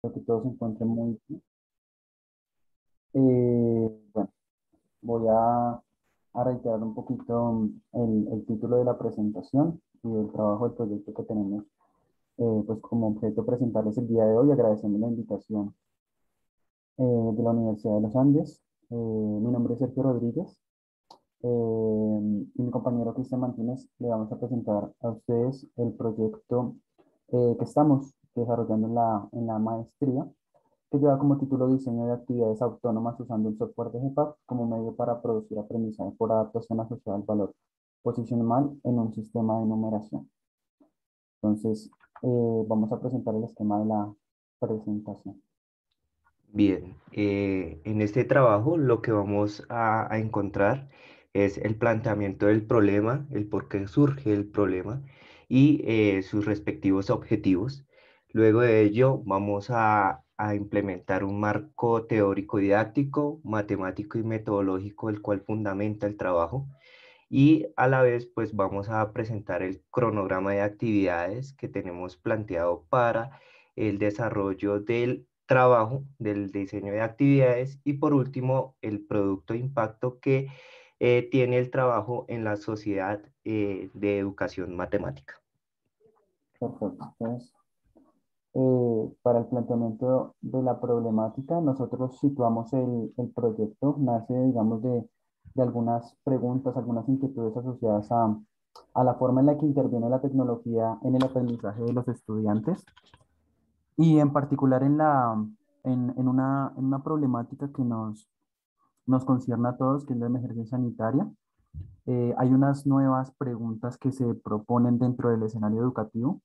Espero que todos se encuentren muy bien. Bueno, voy a reiterar un poquito el título de la presentación y el trabajo del proyecto que tenemos, pues como objeto presentarles el día de hoy, agradeciendo la invitación de la Universidad de los Andes. Mi nombre es Sergio Rodríguez y mi compañero Cristian Martínez le vamos a presentar a ustedes el proyecto que estamos desarrollando en la maestría, que lleva como título Diseño de actividades autónomas usando el software de GEPAB como medio para producir aprendizaje por adaptación asociada al valor posicional en un sistema de numeración. Entonces, vamos a presentar el esquema de la presentación. Bien, en este trabajo lo que vamos a encontrar es el planteamiento del problema, el por qué surge el problema y sus respectivos objetivos. Luego de ello vamos a implementar un marco teórico didáctico, matemático y metodológico, el cual fundamenta el trabajo. Y a la vez pues vamos a presentar el cronograma de actividades que tenemos planteado para el desarrollo del trabajo, del diseño de actividades y por último el producto de impacto que tiene el trabajo en la sociedad de educación matemática. Perfecto. Entonces, para el planteamiento de la problemática, nosotros situamos el proyecto, nace, digamos, de algunas preguntas, algunas inquietudes asociadas a la forma en la que interviene la tecnología en el aprendizaje de los estudiantes y en particular en una problemática que nos concierne a todos, que es la emergencia sanitaria. Hay unas nuevas preguntas que se proponen dentro del escenario educativo,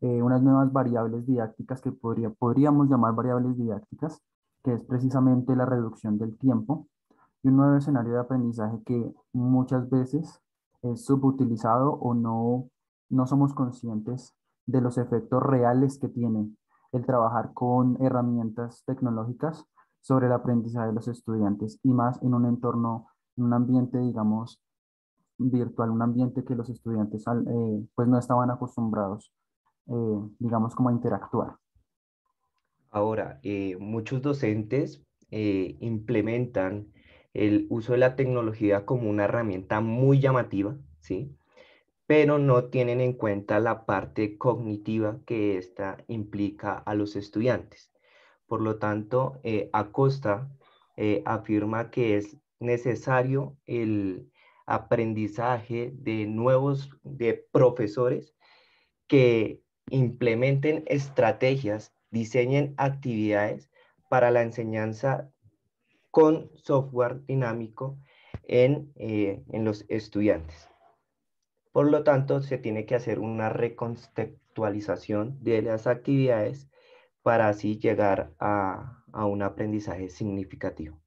unas nuevas variables didácticas que podríamos llamar variables didácticas, que es precisamente la reducción del tiempo, y un nuevo escenario de aprendizaje que muchas veces es subutilizado o no somos conscientes de los efectos reales que tiene el trabajar con herramientas tecnológicas sobre el aprendizaje de los estudiantes y más en un entorno, en un ambiente, digamos, virtual, un ambiente que los estudiantes pues no estaban acostumbrados, digamos, como a interactuar. Ahora, muchos docentes implementan el uso de la tecnología como una herramienta muy llamativa, ¿sí? Pero no tienen en cuenta la parte cognitiva que ésta implica a los estudiantes. Por lo tanto, Acosta afirma que es necesario el aprendizaje de de profesores que implementen estrategias, diseñen actividades para la enseñanza con software dinámico en los estudiantes. Por lo tanto, se tiene que hacer una recontextualización de las actividades para así llegar a un aprendizaje significativo.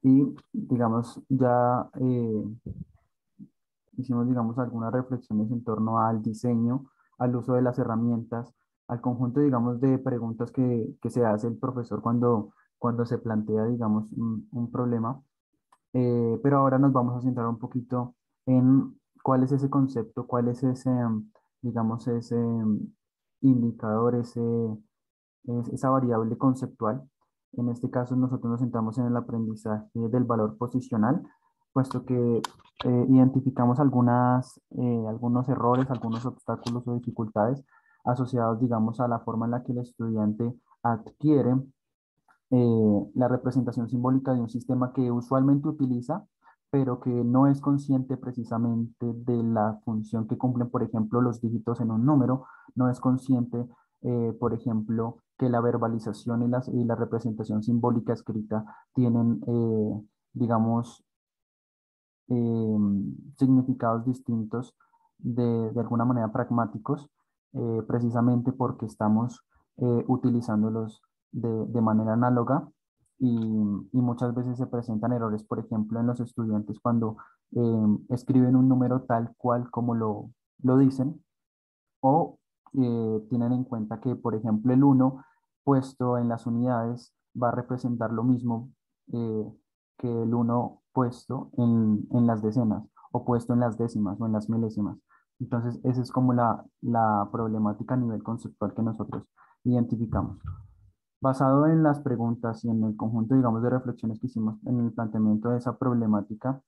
Y, digamos, ya hicimos, digamos, algunas reflexiones en torno al diseño, al uso de las herramientas, al conjunto, digamos, de preguntas que se hace el profesor cuando se plantea, digamos, un problema. Pero ahora nos vamos a centrar un poquito en cuál es ese concepto, cuál es ese, digamos, ese indicador, esa variable conceptual. En este caso, nosotros nos centramos en el aprendizaje del valor posicional, puesto que identificamos algunos errores, algunos obstáculos o dificultades asociados, digamos, a la forma en la que el estudiante adquiere la representación simbólica de un sistema que usualmente utiliza, pero que no es consciente precisamente de la función que cumplen, por ejemplo, los dígitos en un número, no es consciente, por ejemplo, que la verbalización y la representación simbólica escrita tienen, digamos, significados distintos de alguna manera pragmáticos, precisamente porque estamos utilizándolos de manera análoga y muchas veces se presentan errores, por ejemplo, en los estudiantes cuando escriben un número tal cual como lo dicen o tienen en cuenta que, por ejemplo, el uno puesto en las unidades va a representar lo mismo que el uno puesto en las decenas, o puesto en las décimas o en las milésimas. Entonces, esa es como la problemática a nivel conceptual que nosotros identificamos. Basado en las preguntas y en el conjunto, digamos, de reflexiones que hicimos en el planteamiento de esa problemática,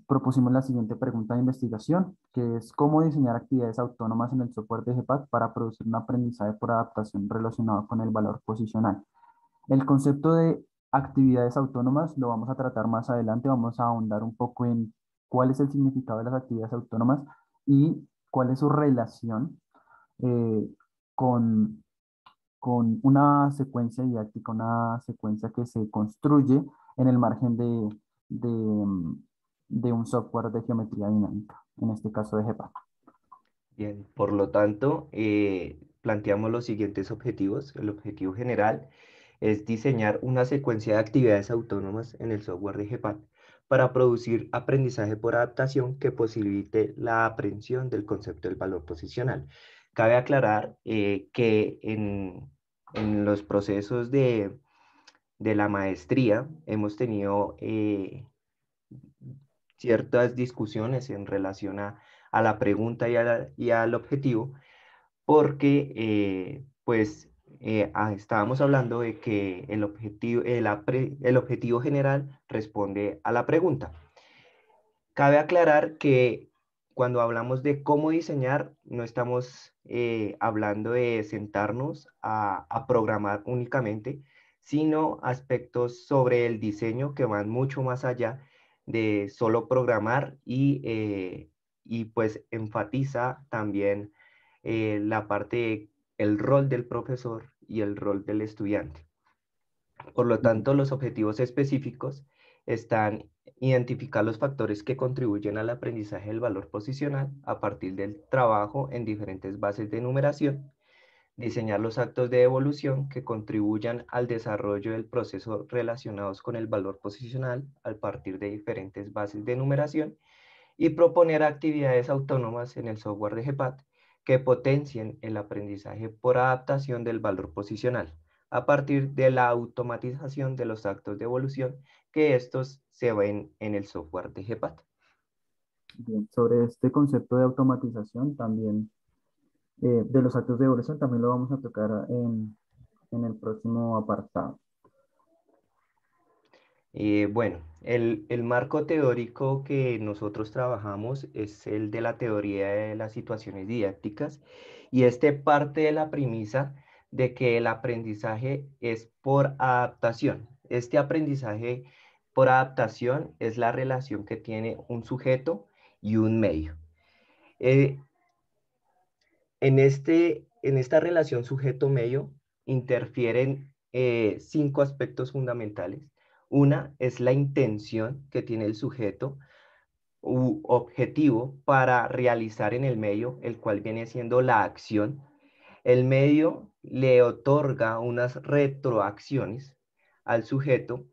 propusimos la siguiente pregunta de investigación, que es cómo diseñar actividades autónomas en el software de GEPAD para producir un aprendizaje por adaptación relacionado con el valor posicional. El concepto de actividades autónomas lo vamos a tratar más adelante, vamos a ahondar un poco en cuál es el significado de las actividades autónomas y cuál es su relación eh, con una secuencia didáctica, una secuencia que se construye en el margen de, de un software de geometría dinámica, en este caso de GEPA. Bien, por lo tanto, planteamos los siguientes objetivos. El objetivo general es diseñar una secuencia de actividades autónomas en el software de GEPAD para producir aprendizaje por adaptación que posibilite la aprehensión del concepto del valor posicional. Cabe aclarar que en los procesos de la maestría hemos tenido ciertas discusiones en relación a la pregunta y al objetivo, porque pues estábamos hablando de que el objetivo general responde a la pregunta. Cabe aclarar que cuando hablamos de cómo diseñar, no estamos hablando de sentarnos a programar únicamente, sino aspectos sobre el diseño que van mucho más allá de solo programar y pues enfatiza también la parte, el rol del profesor y el rol del estudiante. Por lo Bien, tanto, los objetivos específicos están identificar los factores que contribuyen al aprendizaje del valor posicional a partir del trabajo en diferentes bases de numeración, diseñar los actos de evolución que contribuyan al desarrollo del proceso relacionados con el valor posicional a partir de diferentes bases de numeración y proponer actividades autónomas en el software de GEPAD que potencien el aprendizaje por adaptación del valor posicional a partir de la automatización de los actos de evolución que estos se ven en el software de GEPAD. bien. Sobre este concepto de automatización también, de los actos de evolución, también lo vamos a tocar en el próximo apartado. Bueno, el marco teórico que nosotros trabajamos es el de la teoría de las situaciones didácticas y este parte de la premisa de que el aprendizaje es por adaptación. Este aprendizaje por adaptación es la relación que tiene un sujeto y un medio. Eh, en esta relación sujeto-medio interfieren cinco aspectos fundamentales. Una es la intención que tiene el sujeto u objetivo para realizar en el medio, el cual viene siendo la acción. El medio le otorga unas retroacciones al sujeto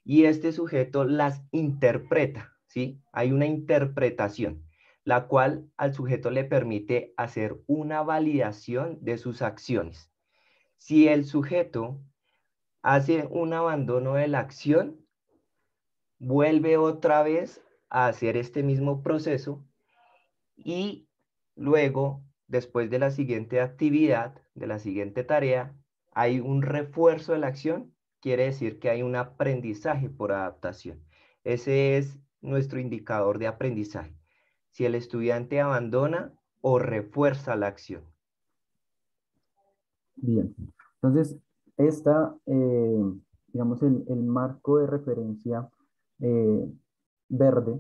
y este sujeto las interpreta, ¿sí? Hay una interpretación, la cual al sujeto le permite hacer una validación de sus acciones. Si el sujeto hace un abandono de la acción, vuelve otra vez a hacer este mismo proceso y luego, después de la siguiente actividad, de la siguiente tarea, hay un refuerzo de la acción, quiere decir que hay un aprendizaje por adaptación. Ese es nuestro indicador de aprendizaje. Si el estudiante abandona o refuerza la acción. Bien. Entonces, esta, digamos, el marco de referencia eh, verde,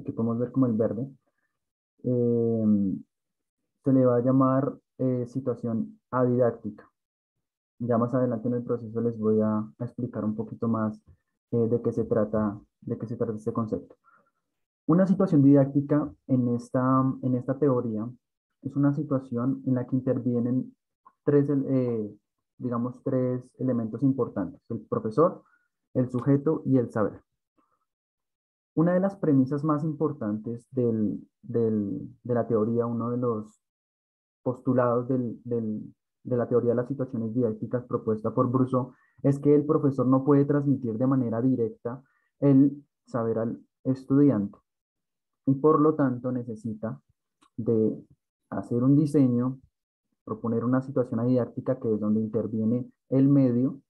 que podemos ver como el verde, eh, se le va a llamar situación adidáctica. Ya más adelante en el proceso les voy a explicar un poquito más de qué se trata este concepto. Una situación didáctica en esta teoría es una situación en la que intervienen digamos, tres elementos importantes: el profesor, el sujeto y el saber. Una de las premisas más importantes de la teoría, uno de los postulados de la teoría de las situaciones didácticas propuesta por Brousseau, es que el profesor no puede transmitir de manera directa el saber al estudiante y por lo tanto necesita de hacer un diseño proponer una situación didáctica que es donde interviene el medio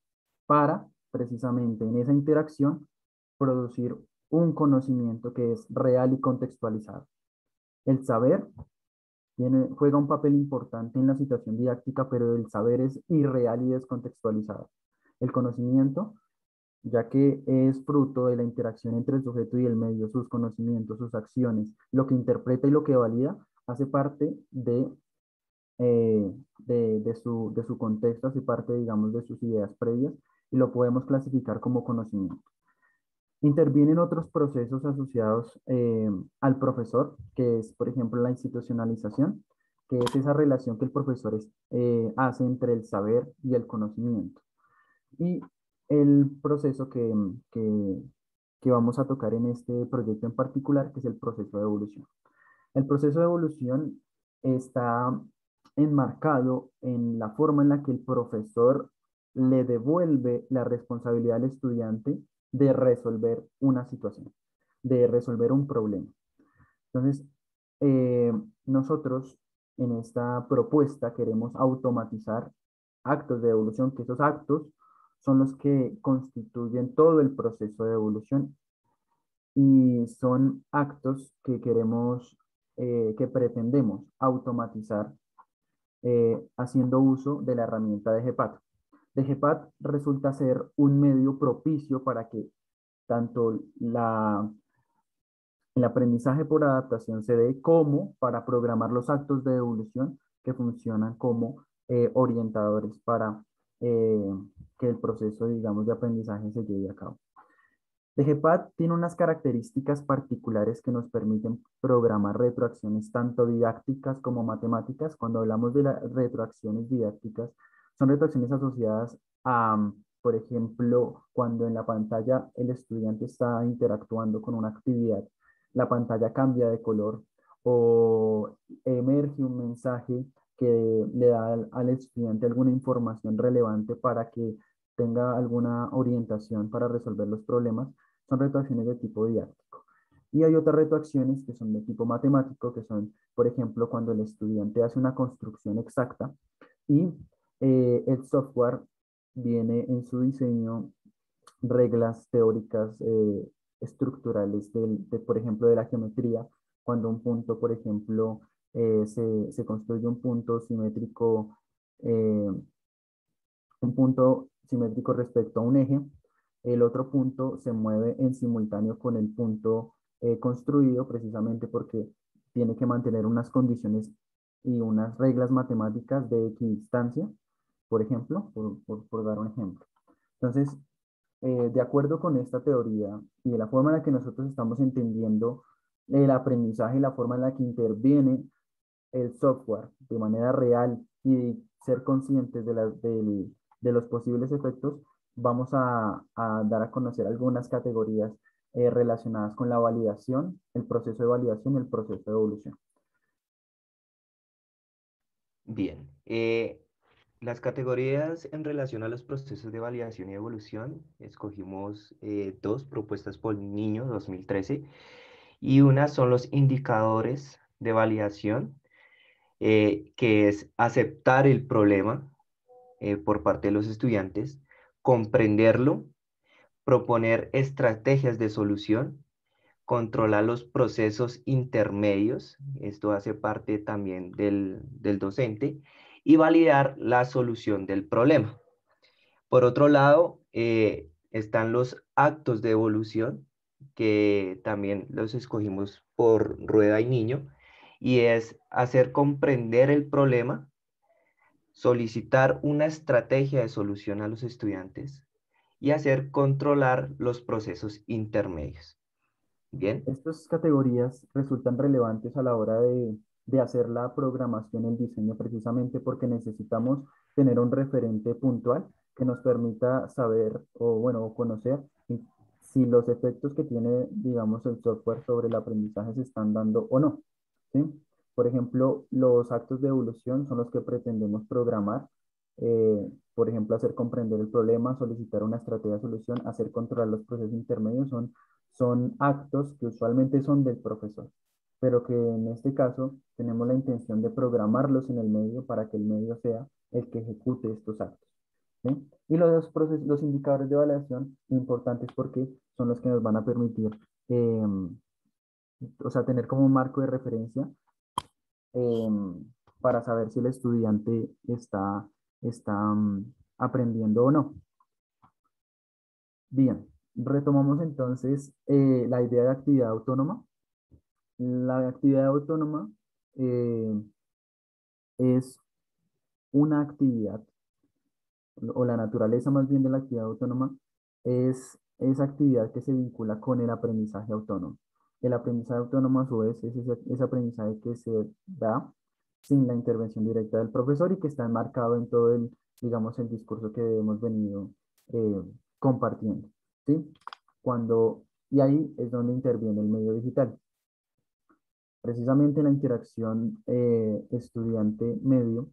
para precisamente en esa interacción producir un conocimiento que es real y contextualizado. El saber juega un papel importante en la situación didáctica, pero el saber es irreal y descontextualizado. El conocimiento, ya que es fruto de la interacción entre el sujeto y el medio, sus conocimientos, sus acciones, lo que interpreta y lo que valida, hace parte de su contexto, hace parte, digamos, de sus ideas previas y lo podemos clasificar como conocimiento. Intervienen otros procesos asociados al profesor, que es, por ejemplo, la institucionalización, que es esa relación que el profesor hace entre el saber y el conocimiento. Y el proceso que vamos a tocar en este proyecto en particular, que es el proceso de evolución. El proceso de evolución está enmarcado en la forma en la que el profesor le devuelve la responsabilidad al estudiante de resolver una situación, de resolver un problema. Entonces, eh, nosotros en esta propuesta queremos automatizar actos de evolución, que esos actos son los que constituyen todo el proceso de evolución y son actos que queremos, que pretendemos automatizar haciendo uso de la herramienta de GPAT. De GPAT resulta ser un medio propicio para que tanto el aprendizaje por adaptación se dé como para programar los actos de evolución que funcionan como orientadores para eh, que el proceso, digamos, de aprendizaje se lleve a cabo. DGPAD tiene unas características particulares que nos permiten programar retroacciones tanto didácticas como matemáticas. Cuando hablamos de las retroacciones didácticas, son retroacciones asociadas a, por ejemplo, cuando en la pantalla el estudiante está interactuando con una actividad, la pantalla cambia de color o emerge un mensaje que le da al estudiante alguna información relevante para que tenga alguna orientación para resolver los problemas, son retroacciones de tipo didáctico. Y hay otras retroacciones que son de tipo matemático, que son, por ejemplo, cuando el estudiante hace una construcción exacta y el software viene en su diseño reglas teóricas estructurales, por ejemplo, de la geometría, cuando un punto, por ejemplo, se construye eh, un punto simétrico respecto a un eje, el otro punto se mueve en simultáneo con el punto construido precisamente porque tiene que mantener unas condiciones y unas reglas matemáticas de equidistancia, por ejemplo, por dar un ejemplo. Entonces, de acuerdo con esta teoría y de la forma en la que nosotros estamos entendiendo el aprendizaje y la forma en la que interviene el software de manera real y ser conscientes de los posibles efectos, vamos a dar a conocer algunas categorías relacionadas con la validación, el proceso de validación y el proceso de evolución. Bien, las categorías en relación a los procesos de validación y evolución, escogimos dos propuestas por Niño 2013 y una son los indicadores de validación, que es aceptar el problema por parte de los estudiantes, comprenderlo, proponer estrategias de solución, controlar los procesos intermedios, esto hace parte también del docente, y validar la solución del problema. Por otro lado, están los actos de evolución, que también los escogimos por Rueda y Niño, y es hacer comprender el problema, solicitar una estrategia de solución a los estudiantes y hacer controlar los procesos intermedios. Bien, Estas categorías resultan relevantes a la hora de hacer la programación, el diseño, precisamente porque necesitamos tener un referente puntual que nos permita saber o, bueno, o conocer si los efectos que tiene, digamos, el software sobre el aprendizaje se están dando o no, ¿sí? Por ejemplo, los actos de evolución son los que pretendemos programar, por ejemplo, hacer comprender el problema, solicitar una estrategia de solución, hacer controlar los procesos intermedios, son actos que usualmente son del profesor. pero que en este caso tenemos la intención de programarlos en el medio para que el medio sea el que ejecute estos actos. ¿Sí? Y los indicadores de evaluación importantes porque son los que nos van a permitir, o sea, tener como un marco de referencia para saber si el estudiante está aprendiendo o no. Bien, retomamos entonces la idea de actividad autónoma. La actividad autónoma eh, es una actividad, o la naturaleza más bien de la actividad autónoma, es esa actividad que se vincula con el aprendizaje autónomo. El aprendizaje autónomo a su vez es ese aprendizaje que se da sin la intervención directa del profesor y que está enmarcado en todo el, digamos, el discurso que hemos venido eh, compartiendo, ¿sí? Y ahí es donde interviene el medio digital. Precisamente en la interacción estudiante-medio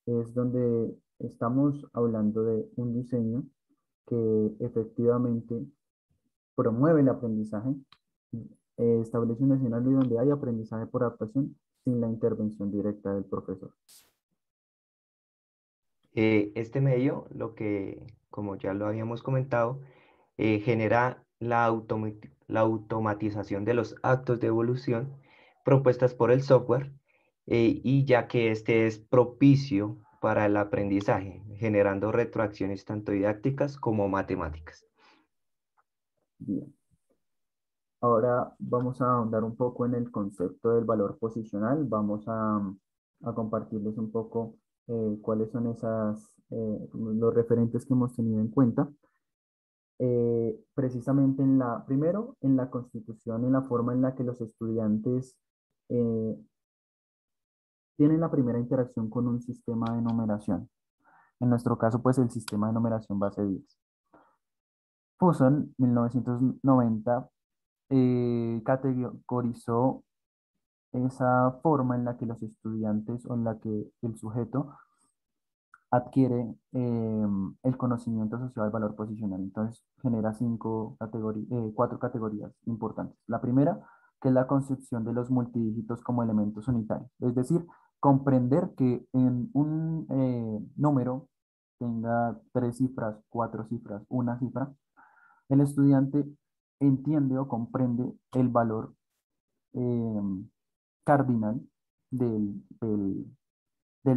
es donde estamos hablando de un diseño que efectivamente promueve el aprendizaje, establece un escenario donde hay aprendizaje por adaptación sin la intervención directa del profesor. Este medio, lo que, como ya lo habíamos comentado, genera la automatización de los actos de evolución propuestas por el software, y ya que este es propicio para el aprendizaje, generando retroacciones tanto didácticas como matemáticas. Bien. Ahora vamos a ahondar un poco en el concepto del valor posicional. Vamos a compartirles un poco cuáles son los referentes que hemos tenido en cuenta. Precisamente primero, en la constitución, en la forma en la que los estudiantes eh, tienen la primera interacción con un sistema de numeración. En nuestro caso, pues el sistema de numeración base 10. Fuson, 1990, categorizó esa forma en la que los estudiantes o en la que el sujeto adquiere el conocimiento asociado al valor posicional. Entonces genera cuatro categorías importantes. La primera, que es la concepción de los multidígitos como elementos unitarios. Es decir, comprender que en un número tenga tres cifras, cuatro cifras, una cifra, el estudiante entiende o comprende el valor eh, cardinal del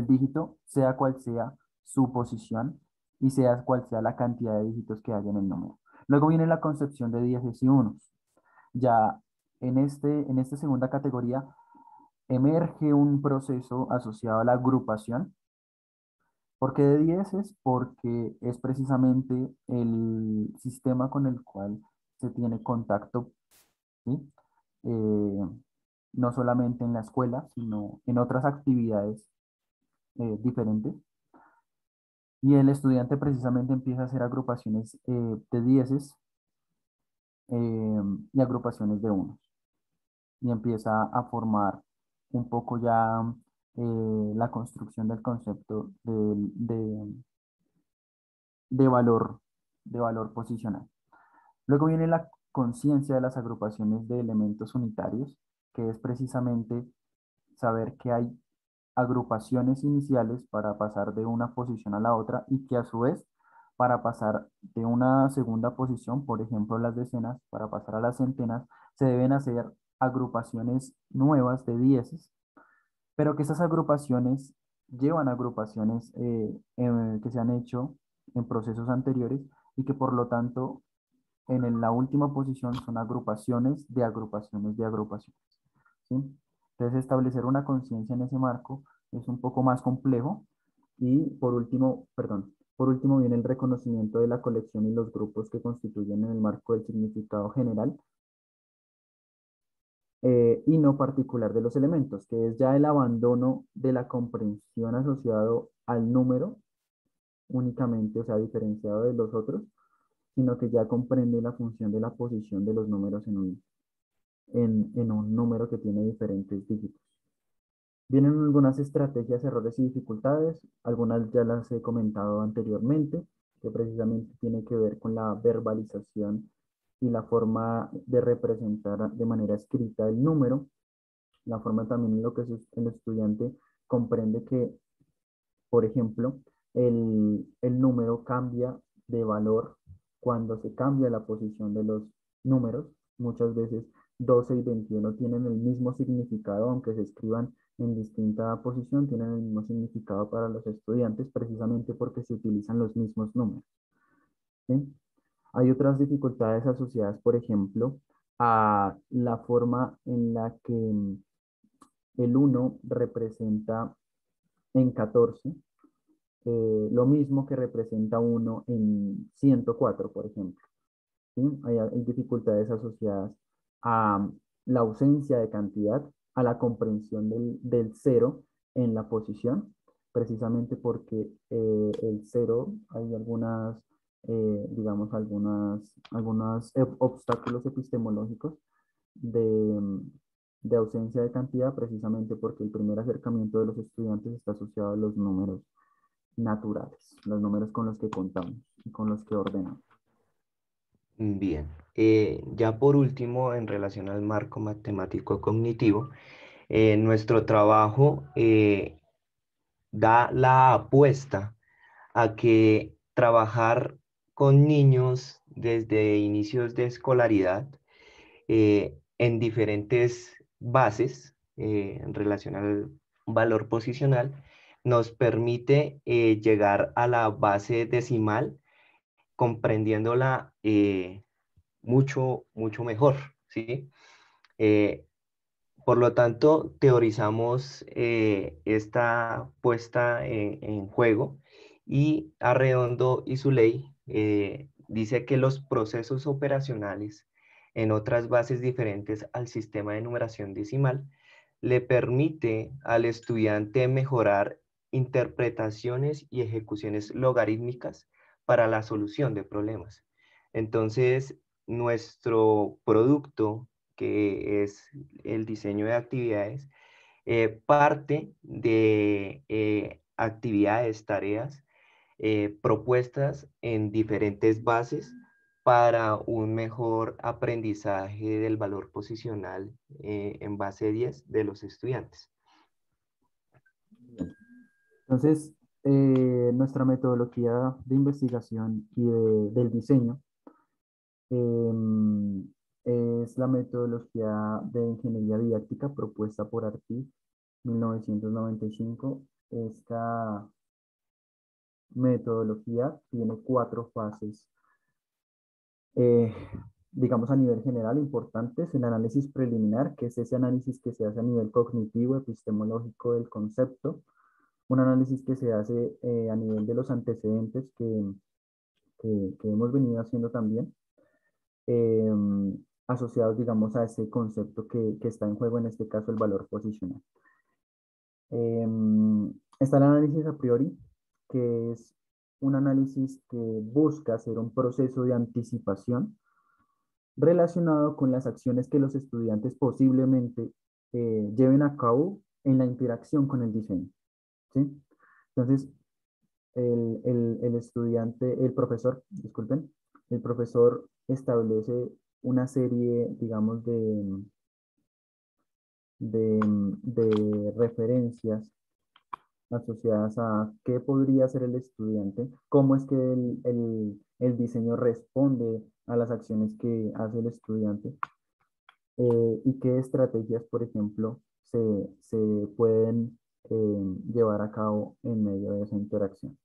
dígito, sea cual sea su posición y sea cual sea la cantidad de dígitos que haya en el número. Luego viene la concepción de dieces y unos. Ya en esta segunda categoría emerge un proceso asociado a la agrupación. ¿Por qué de dieces? Porque es precisamente el sistema con el cual se tiene contacto, ¿sí? Eh, no solamente en la escuela, sino en otras actividades diferentes. Y el estudiante precisamente empieza a hacer agrupaciones de dieces y agrupaciones de unos. Y empieza a formar un poco ya la construcción del concepto de valor, de valor posicional. Luego viene la conciencia de las agrupaciones de elementos unitarios, que es precisamente saber que hay agrupaciones iniciales para pasar de una posición a la otra y que a su vez para pasar de una segunda posición, por ejemplo las decenas, para pasar a las centenas, se deben hacer agrupaciones nuevas de dieces, pero que esas agrupaciones llevan agrupaciones que se han hecho en procesos anteriores y que por lo tanto la última posición son agrupaciones de agrupaciones de agrupaciones. ¿Sí? Entonces, establecer una conciencia en ese marco es un poco más complejo. Y por último, perdón, por último viene el reconocimiento de la colección y los grupos que constituyen en el marco del significado general y no particular de los elementos, que es ya el abandono de la comprensión asociado al número únicamente, o sea, diferenciado de los otros, sino que ya comprende la función de la posición de los números en un número que tiene diferentes dígitos. Vienen algunas estrategias, errores y dificultades, algunas ya las he comentado anteriormente, que precisamente tiene que ver con la verbalización y la forma de representar de manera escrita el número. la forma también en lo que el estudiante comprende que, por ejemplo, el número cambia de valor cuando se cambia la posición de los números. Muchas veces 12 y 21 tienen el mismo significado, aunque se escriban en distinta posición, tienen el mismo significado para los estudiantes, precisamente porque se utilizan los mismos números. ¿Sí? Hay otras dificultades asociadas, por ejemplo, a la forma en la que el uno representa en 14 lo mismo que representa uno en 104, por ejemplo. ¿Sí? Hay dificultades asociadas a la ausencia de cantidad, a la comprensión del cero en la posición, precisamente porque el cero, hay algunas, digamos, algunos obstáculos epistemológicos de, de ausencia de cantidad, precisamente porque el primer acercamiento de los estudiantes está asociado a los números naturales, los números con los que contamos y con los que ordenamos. Bien, ya por último, en relación al marco matemático cognitivo, nuestro trabajo da la apuesta a que trabajar con niños desde inicios de escolaridad en diferentes bases en relación al valor posicional nos permite llegar a la base decimal comprendiéndola mucho mejor, ¿sí? Eh, por lo tanto, teorizamos esta puesta en juego y Arredondo y su ley dice que los procesos operacionales en otras bases diferentes al sistema de numeración decimal le permite al estudiante mejorar interpretaciones y ejecuciones logarítmicas para la solución de problemas. Entonces, nuestro producto, que es el diseño de actividades, parte de actividades, tareas propuestas en diferentes bases para un mejor aprendizaje del valor posicional en base 10 de los estudiantes. Entonces, nuestra metodología de investigación y del diseño em, es la metodología de ingeniería didáctica propuesta por ARTIF 1995. Esta metodología tiene cuatro fases, eh, digamos a nivel general, importantes. El análisis preliminar, que es ese análisis que se hace a nivel cognitivo, epistemológico del concepto. Un análisis que se hace a nivel de los antecedentes que hemos venido haciendo también, eh, asociados, digamos, a ese concepto que está en juego, en este caso, el valor posicional. Eh, Está el análisis a priori, que es un análisis que busca hacer un proceso de anticipación relacionado con las acciones que los estudiantes posiblemente lleven a cabo en la interacción con el diseño. ¿Sí? Entonces, el estudiante, el profesor, disculpen, el profesor establece una serie, digamos, de referencias asociadas a qué podría hacer el estudiante, cómo es que el diseño responde a las acciones que hace el estudiante y qué estrategias, por ejemplo, se pueden llevar a cabo en medio de esa interacción.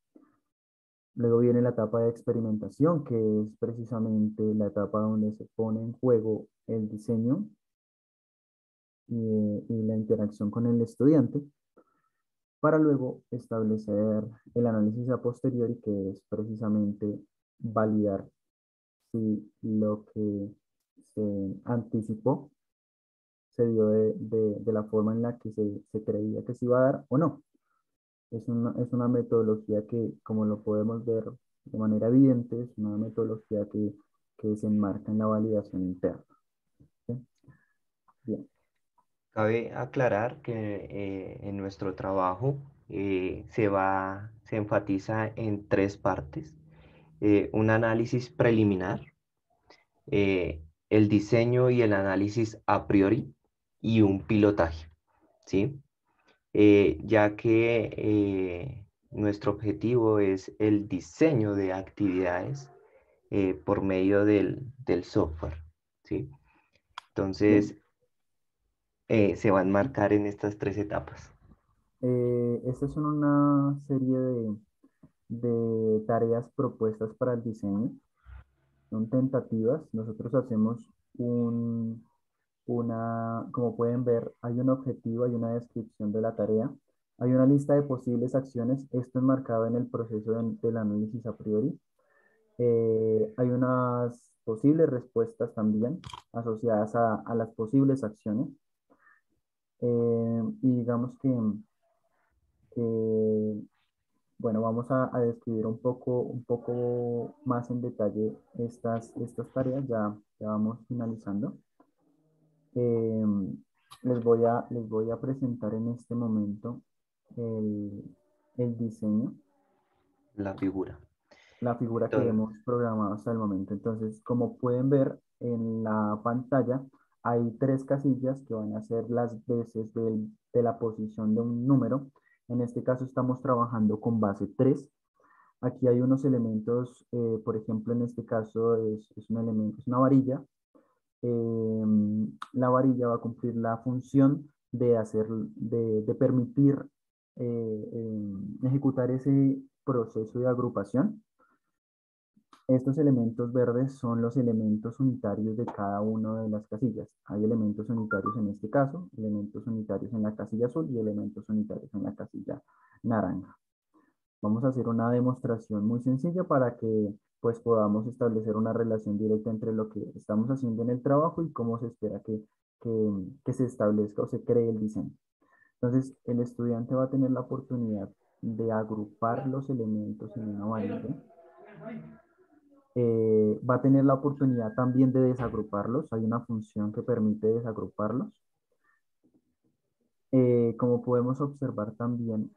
Luego viene la etapa de experimentación, que es precisamente la etapa donde se pone en juego el diseño y la interacción con el estudiante, para luego establecer el análisis a posteriori, que es precisamente validar si lo que se anticipó se dio de la forma en la que se creía que se iba a dar o no. Es una metodología que, como lo podemos ver de manera evidente, es una metodología que se enmarca en la validación interna. ¿Sí? Bien. Cabe aclarar que en nuestro trabajo se enfatiza en tres partes. Un análisis preliminar, el diseño y el análisis a priori y un pilotaje. ¿sí? Ya que nuestro objetivo es el diseño de actividades por medio del software, ¿sí? Bien. Entonces, se va a enmarcar en estas tres etapas. Estas son una serie de tareas propuestas para el diseño. Son tentativas. Nosotros hacemos como pueden ver, hay un objetivo, hay una descripción de la tarea, hay una lista de posibles acciones. Esto es marcado en el proceso del análisis a priori. Hay unas posibles respuestas también asociadas a las posibles acciones. Y digamos que, bueno, vamos a describir un poco más en detalle estas tareas. Ya vamos finalizando. Eh, les voy a presentar en este momento el, el diseño, La figura. la figura que Entonces, hemos programado hasta el momento. Entonces, como pueden ver en la pantalla, hay tres casillas que van a ser las veces de la posición de un número. En este caso estamos trabajando con base 3. Aquí hay unos elementos, por ejemplo, en este caso es un elemento, es una varilla. La varilla va a cumplir la función de permitir ejecutar ese proceso de agrupación. Estos elementos verdes son los elementos unitarios de cada una de las casillas. Hay elementos unitarios en este caso, elementos unitarios en la casilla azul y elementos unitarios en la casilla naranja. Vamos a hacer una demostración muy sencilla para que pues podamos establecer una relación directa entre lo que estamos haciendo en el trabajo y cómo se espera que se establezca o se cree el diseño. Entonces, el estudiante va a tener la oportunidad de agrupar los elementos en una varilla. Va a tener la oportunidad también de desagruparlos. Hay una función que permite desagruparlos. Como podemos observar también,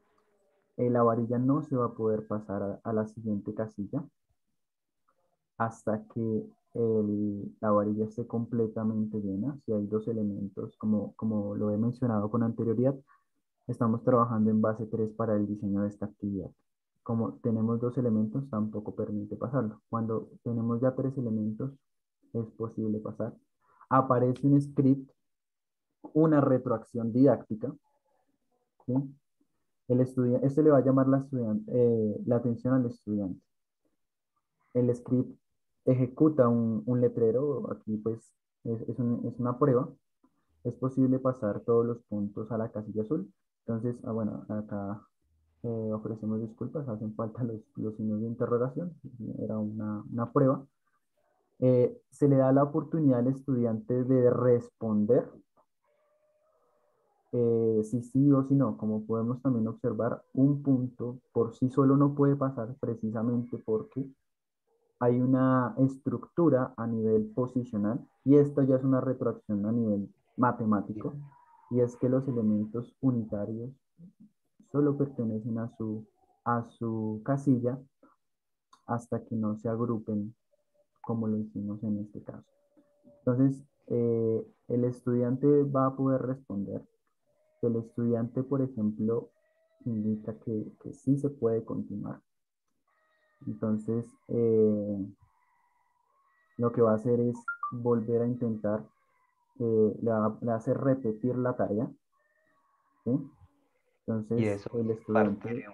la varilla no se va a poder pasar a la siguiente casilla hasta que la varilla esté completamente llena. Si hay dos elementos, como lo he mencionado con anterioridad, estamos trabajando en base 3 para el diseño de esta actividad. Como tenemos dos elementos, tampoco permite pasarlo. Cuando tenemos ya tres elementos, es posible pasar. Aparece un script, una retroacción didáctica, ¿sí? El estudiante, este le va a llamar la atención al estudiante. El script ejecuta un letrero, aquí pues es una prueba. Es posible pasar todos los puntos a la casilla azul. Entonces, bueno, acá ofrecemos disculpas, hacen falta los signos de interrogación, era una prueba. Se le da la oportunidad al estudiante de responder si sí o si no. Como podemos también observar, un punto por sí solo no puede pasar precisamente porque hay una estructura a nivel posicional y esto ya es una retroacción a nivel matemático, y es que los elementos unitarios solo pertenecen a su casilla hasta que no se agrupen como lo hicimos en este caso. Entonces, el estudiante va a poder responder. El estudiante, por ejemplo, indica que sí se puede continuar. Entonces, lo que va a hacer es volver a intentar, le va a hacer repetir la tarea, ¿sí? y Entonces, eso el parte estudiante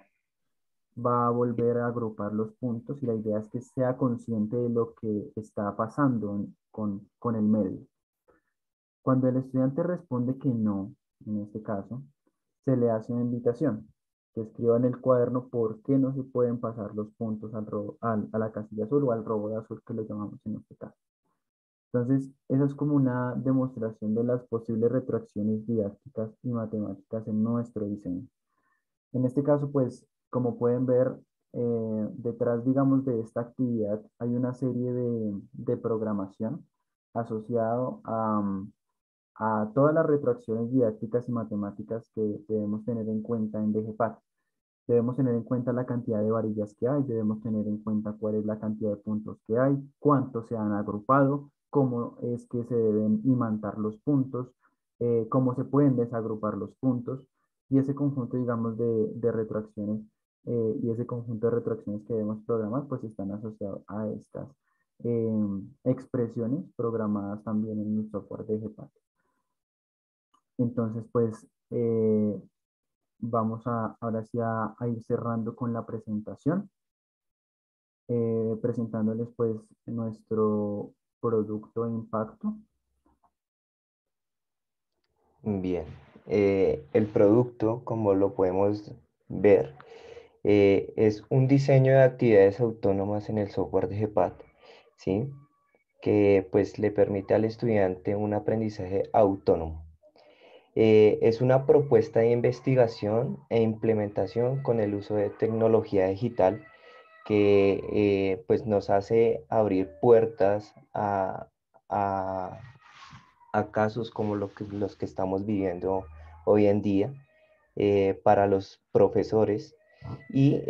va a volver a agrupar los puntos y la idea es que sea consciente de lo que está pasando con el medio. Cuando el estudiante responde que no, en este caso, se le hace una invitación, que escriba en el cuaderno por qué no se pueden pasar los puntos a la casilla azul o al robo de azul que lo llamamos en este caso. Entonces, eso es como una demostración de las posibles retroacciones didácticas y matemáticas en nuestro diseño. En este caso, pues, como pueden ver, detrás, digamos, de esta actividad hay una serie de programación asociado a todas las retroacciones didácticas y matemáticas que debemos tener en cuenta en DGPAT. Debemos tener en cuenta la cantidad de varillas que hay, debemos tener en cuenta cuál es la cantidad de puntos que hay, cuántos se han agrupado, cómo es que se deben imantar los puntos, cómo se pueden desagrupar los puntos y ese conjunto, digamos, de retroacciones y ese conjunto de retroacciones que debemos programar, pues están asociados a estas expresiones programadas también en el software de GPAT. Entonces, pues vamos ahora sí a ir cerrando con la presentación, presentándoles pues nuestro producto de impacto. Bien, el producto, como lo podemos ver, es un diseño de actividades autónomas en el software de GPAT, ¿sí? Que pues le permite al estudiante un aprendizaje autónomo. Es una propuesta de investigación e implementación con el uso de tecnología digital que pues nos hace abrir puertas a, a casos como los que estamos viviendo hoy en día para los profesores y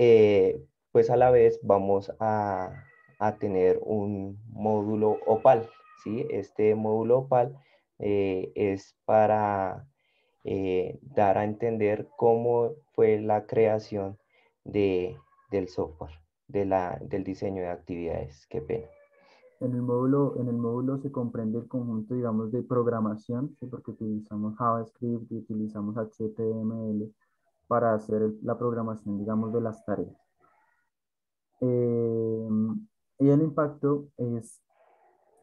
pues a la vez vamos a tener un módulo OPAL, ¿sí? Este módulo OPAL es para dar a entender cómo fue la creación del software, del diseño de actividades. Qué pena. En el módulo se comprende el conjunto, digamos, de programación, ¿sí? Porque utilizamos JavaScript y utilizamos HTML para hacer la programación, digamos, de las tareas. Eh, y el impacto es,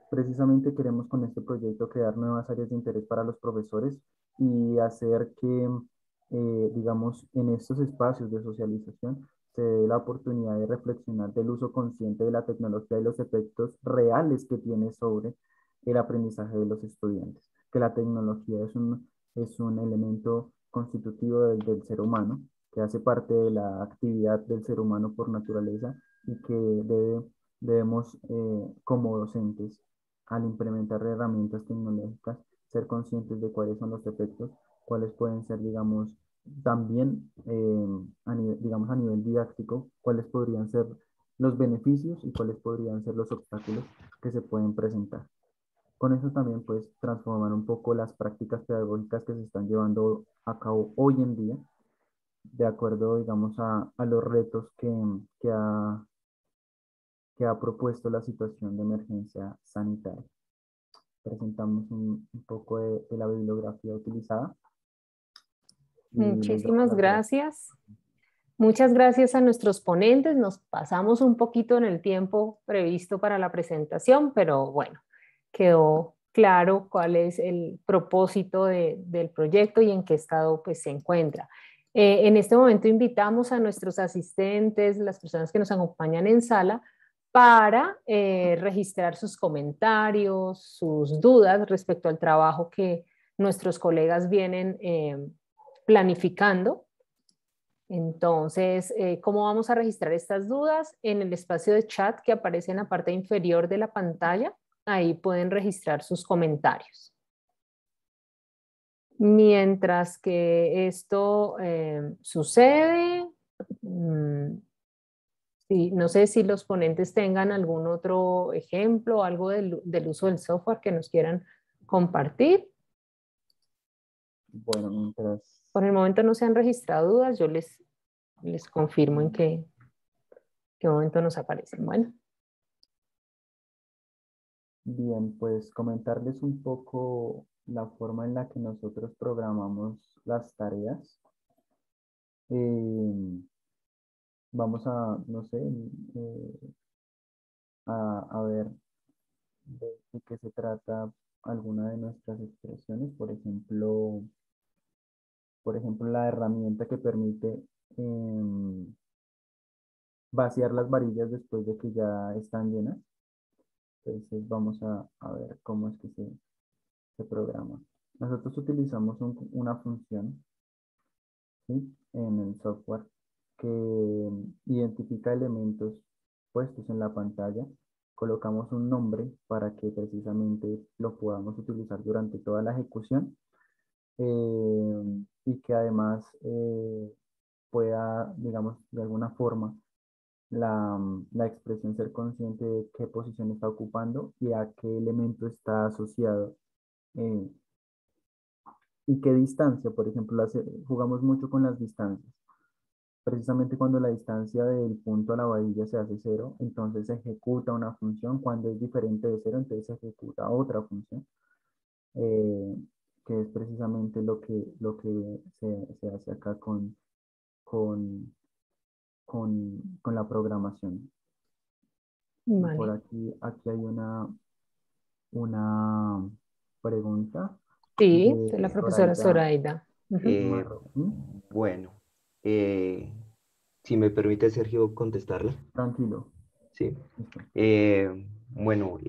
precisamente queremos con este proyecto crear nuevas áreas de interés para los profesores y hacer que, digamos, en estos espacios de socialización se dé la oportunidad de reflexionar del uso consciente de la tecnología y los efectos reales que tiene sobre el aprendizaje de los estudiantes. Que la tecnología es un elemento constitutivo del ser humano, que hace parte de la actividad del ser humano por naturaleza y que debemos, como docentes, al implementar herramientas tecnológicas, ser conscientes de cuáles son los efectos, cuáles pueden ser, digamos, también, digamos, a nivel didáctico, cuáles podrían ser los beneficios y cuáles podrían ser los obstáculos que se pueden presentar. Con eso también, pues, transformar un poco las prácticas pedagógicas que se están llevando a cabo hoy en día, de acuerdo, digamos, a los retos que ha propuesto la situación de emergencia sanitaria. Presentamos un poco de la bibliografía utilizada y les damos Muchísimas las gracias. gracias. Muchas gracias a nuestros ponentes. Nos pasamos un poquito en el tiempo previsto para la presentación, pero bueno, quedó claro cuál es el propósito del proyecto y en qué estado pues, se encuentra. En este momento invitamos a nuestros asistentes, las personas que nos acompañan en sala, para registrar sus comentarios, sus dudas respecto al trabajo que nuestros colegas vienen planificando. Entonces, ¿cómo vamos a registrar estas dudas? En el espacio de chat que aparece en la parte inferior de la pantalla, ahí pueden registrar sus comentarios. Mientras que esto sucede, no sé si los ponentes tengan algún otro ejemplo, algo del uso del software que nos quieran compartir. Bueno, mientras, Por el momento no se han registrado dudas, yo les confirmo en qué momento nos aparecen. Bueno. bien, pues comentarles un poco la forma en la que nosotros programamos las tareas. Eh, vamos a, no sé, a ver de qué se trata alguna de nuestras expresiones. Por ejemplo, la herramienta que permite vaciar las varillas después de que ya están llenas. Entonces vamos a ver cómo es que se programa. Nosotros utilizamos una función, ¿sí? En el software que identifica elementos puestos en la pantalla. Colocamos un nombre para que precisamente lo podamos utilizar durante toda la ejecución y que además pueda, digamos, de alguna forma la expresión ser consciente de qué posición está ocupando y a qué elemento está asociado eh, y qué distancia. Por ejemplo, jugamos mucho con las distancias. Precisamente cuando la distancia del punto a la varilla se hace cero, entonces se ejecuta una función. Cuando es diferente de cero, entonces se ejecuta otra función, eh, que es precisamente lo que se hace acá con, con la programación. Y por Vale. aquí hay una pregunta Sí, de soy la profesora Zoraida Zoraida. Ujú. Eh, Marroquín. bueno, eh, si me permite, Sergio, contestarla. Tranquilo. Sí. Listo. Bueno,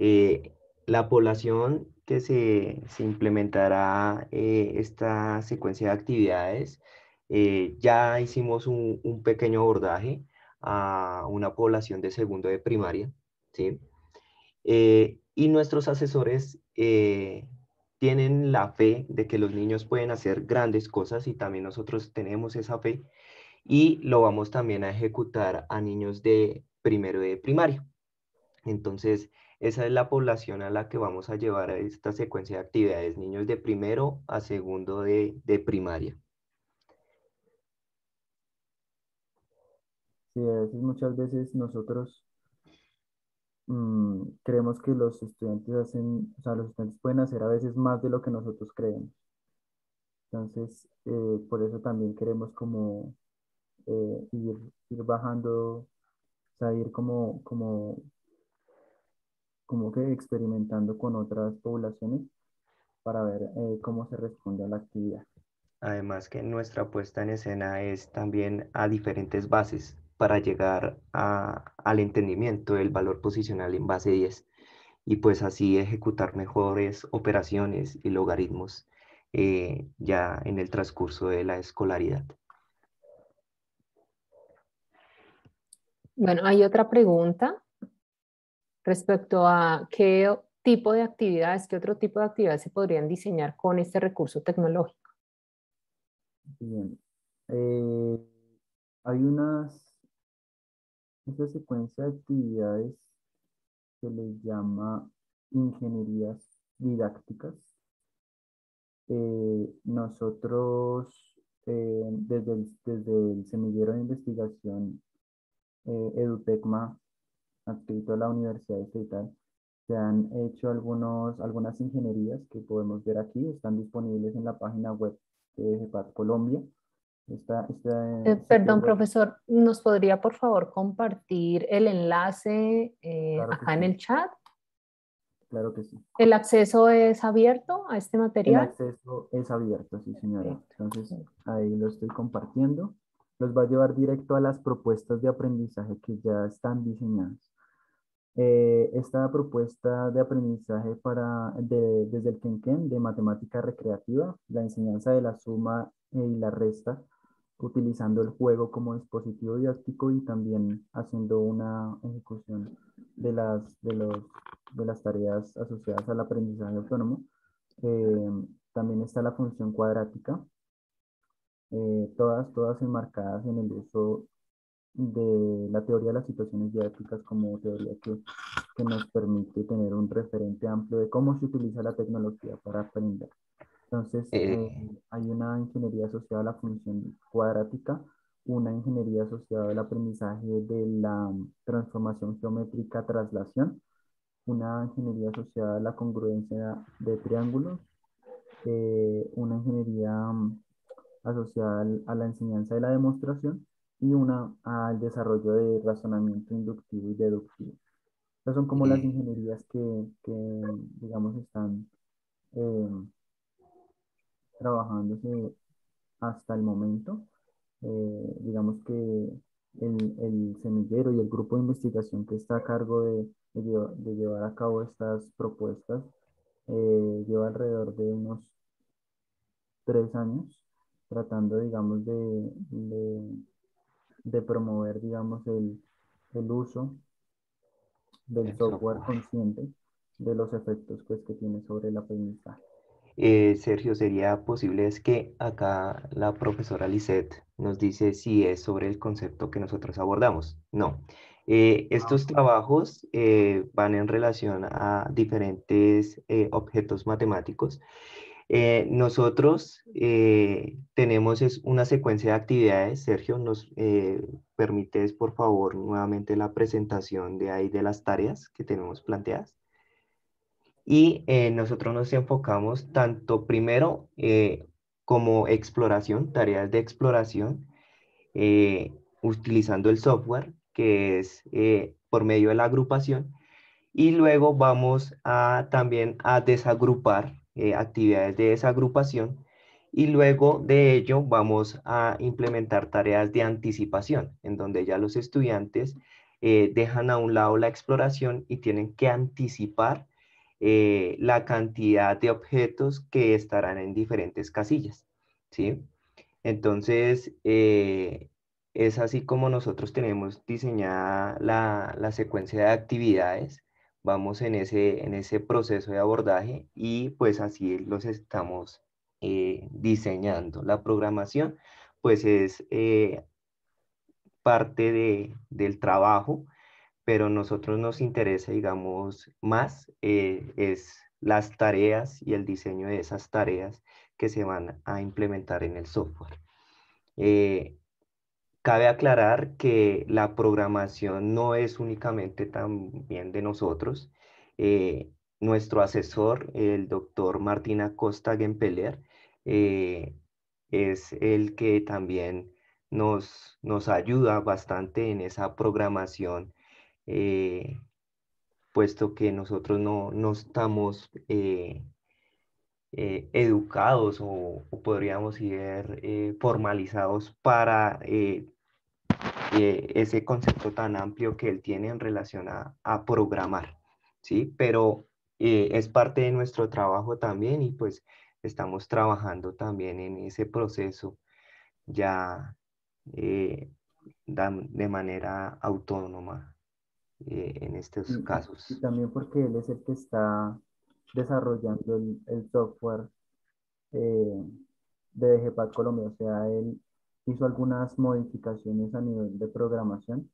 la población que se implementará esta secuencia de actividades, ya hicimos un pequeño abordaje a una población de segundo de primaria, ¿sí? Y nuestros asesores tienen la fe de que los niños pueden hacer grandes cosas y también nosotros tenemos esa fe y lo vamos también a ejecutar a niños de primero de primaria. Entonces, esa es la población a la que vamos a llevar a esta secuencia de actividades, niños de primero a segundo de primaria. Sí, a veces, muchas veces nosotros creemos que los estudiantes hacen, o sea, los estudiantes pueden hacer a veces más de lo que nosotros creemos. Entonces, por eso también queremos como ir bajando, o sea, ir como que experimentando con otras poblaciones para ver cómo se responde a la actividad. Además que nuestra puesta en escena es también a diferentes bases para llegar al entendimiento del valor posicional en base 10 y pues así ejecutar mejores operaciones y logaritmos ya en el transcurso de la escolaridad. Bueno, hay otra pregunta respecto a qué tipo de actividades, qué otro tipo de actividades se podrían diseñar con este recurso tecnológico. Bien. Hay esta secuencia de actividades que les llama ingenierías didácticas. Nosotros, desde el semillero de investigación EduTecma, adscrito a la Universidad Distrital, se han hecho algunas ingenierías que podemos ver aquí, están disponibles en la página web de GEPAD Colombia. Este sitio Perdón, web, profesor, ¿nos podría por favor compartir el enlace claro que acá en sí, el chat? claro que sí. ¿El acceso es abierto a este El material? acceso es abierto, sí, señora. Perfecto. Entonces, ahí lo estoy compartiendo. Los va a llevar directo a las propuestas de aprendizaje que ya están diseñadas. Esta propuesta de aprendizaje desde el Kenken de matemática recreativa, la enseñanza de la suma y la resta, utilizando el juego como dispositivo didáctico y también haciendo una ejecución de las tareas asociadas al aprendizaje autónomo. Eh, También está la función cuadrática, todas enmarcadas en el uso de la teoría de las situaciones didácticas como teoría que nos permite tener un referente amplio de cómo se utiliza la tecnología para aprender. Entonces, Eh, hay una ingeniería asociada a la función cuadrática, una ingeniería asociada al aprendizaje de la transformación geométrica traslación, una ingeniería asociada a la congruencia de triángulos, una ingeniería asociada a la enseñanza de la demostración y una al desarrollo de razonamiento inductivo y deductivo. Estas son como las eh, ingenierías que digamos, están eh, trabajándose hasta el momento. Digamos que el semillero y el grupo de investigación que está a cargo de llevar a cabo estas propuestas lleva alrededor de unos 3 años tratando, digamos, de promover, digamos, el uso del el software software. consciente de los efectos pues, que tiene sobre el aprendizaje. Sergio, ¿sería posible es que acá la profesora Lisette nos dice si es sobre el concepto que nosotros abordamos? No. Estos trabajos van en relación a diferentes objetos matemáticos Nosotros tenemos una secuencia de actividades. Sergio, ¿nos permites, por favor, nuevamente la presentación de ahí de las tareas que tenemos planteadas? Y nosotros nos enfocamos tanto primero como exploración, tareas de exploración, utilizando el software, que es por medio de la agrupación, y luego vamos a también a desagrupar actividades de desagrupación, y luego de ello vamos a implementar tareas de anticipación, en donde ya los estudiantes dejan a un lado la exploración y tienen que anticipar la cantidad de objetos que estarán en diferentes casillas, ¿sí? Entonces, es así como nosotros tenemos diseñada la secuencia de actividades. Vamos en ese proceso de abordaje y pues así los estamos diseñando. La programación pues es parte del trabajo, pero nosotros nos interesa, digamos, más es las tareas y el diseño de esas tareas que se van a implementar en el software. Eh, Cabe aclarar que la programación no es únicamente también de nosotros. Eh, Nuestro asesor, el doctor Martín Acosta Gempeler, eh, es el que también nos ayuda bastante en esa programación, eh, puesto que nosotros no estamos educados o podríamos decir formalizados para ese concepto tan amplio que él tiene en relación a programar, ¿sí? Pero es parte de nuestro trabajo también y pues estamos trabajando también en ese proceso ya eh, de manera autónoma en estos Y casos. también porque él es el que está desarrollando el software eh, de DGPAD Colombia. O sea, él hizo algunas modificaciones a nivel de programación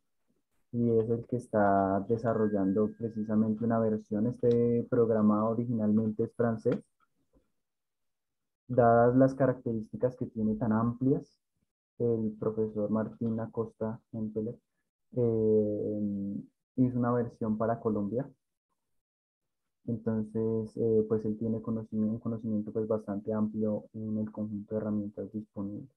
y es el que está desarrollando precisamente una versión. Este programa originalmente es francés. Dadas las características que tiene tan amplias, el profesor Martín Acosta Gempeler hizo una versión para Colombia. Entonces, pues él tiene un conocimiento pues bastante amplio en el conjunto de herramientas disponibles.